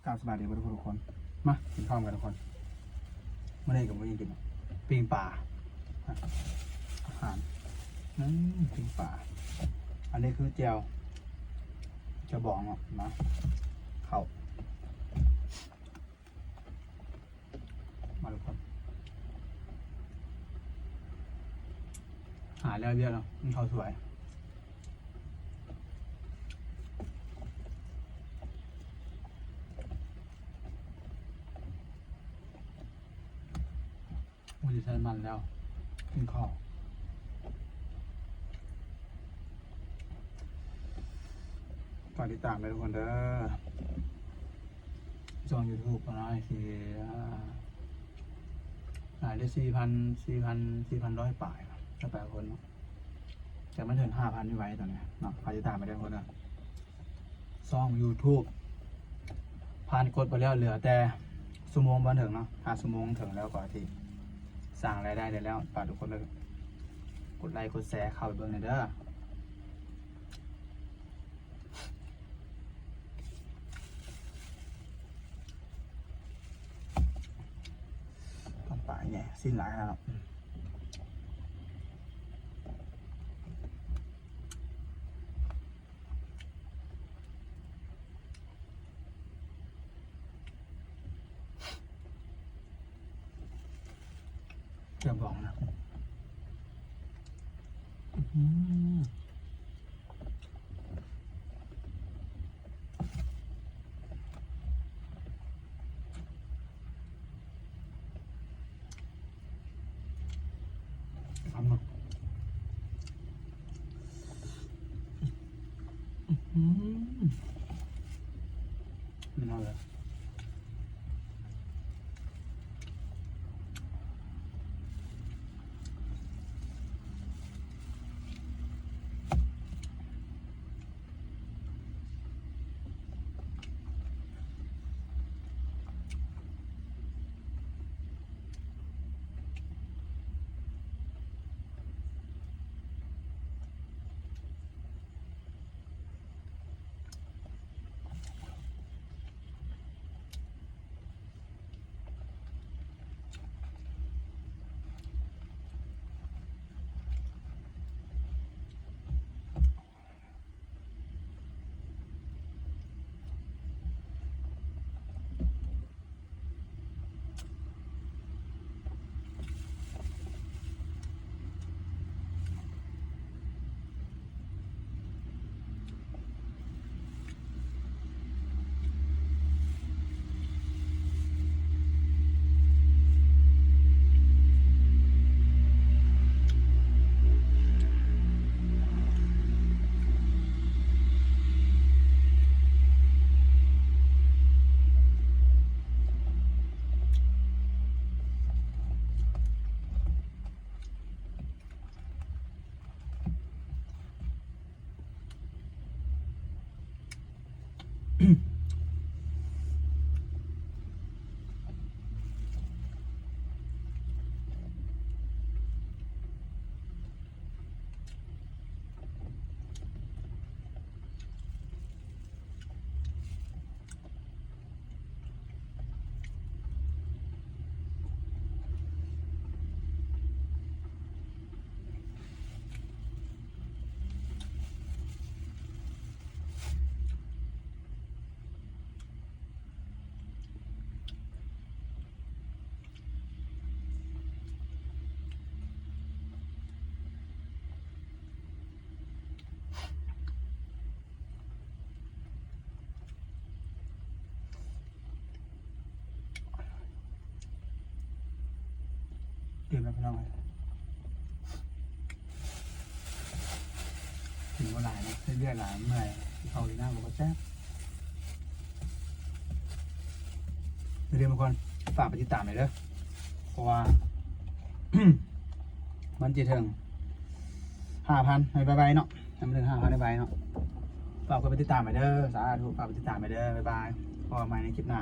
กราบสบายดีทุกคนมากินข้าวกันทุกคนเมื่อไหร่กับเมื่อกี้กินปิ้งปลาอาหารปิ้งปลาอันนี้คือเจียวจะบอกเนาะนะข้าวมาทุกคนหาแล้วเยอะเนาะนี่ข้าวสวยมันจะใช้มันแล้วกินข้าวฝากติดตามไปทุกคนเด้อช่อง YouTube นะที่หายได้4,100ป่ายถ้าแปลคนเนาะแต่มันถึง5,000ไม่ไหวตอนนี้เนาะฝากติดตามไปได้คนเด้อช่อง YouTube ผ่านกดไปแล้วเหลือแต่ชั่วโมงบันถึงเนาะ5 ชั่วโมงถึงแล้วกว่าที่สร้างรายได้ได้แล้วฝากทุกคนเลยกดไลค์กดแชร์เข้าไปเบิ่งหน่อยเด้อต้องป่าเนี่ยสิ้นหลายแล้วจะบอกนะทำหมดไม่น่าเลยเกินแล้วพี่น้องเลยถึงว่าหลายนะเรื่อยๆหลายเมื่อยเขาดีหน้าบอกว่าแซ่บเรียนบางคนฝากไปติดตามหน่อยเด้อเพราะว่า มันจะถึง5,000ให้บายเนาะให้มันถึง5,000ให้บายเนาะฝากไปติดตามหน่อยเด้อสาธุฝากไปติดตามหน่อยเด้อบ๊ายบายพอกันใหม่ในคลิปหน้า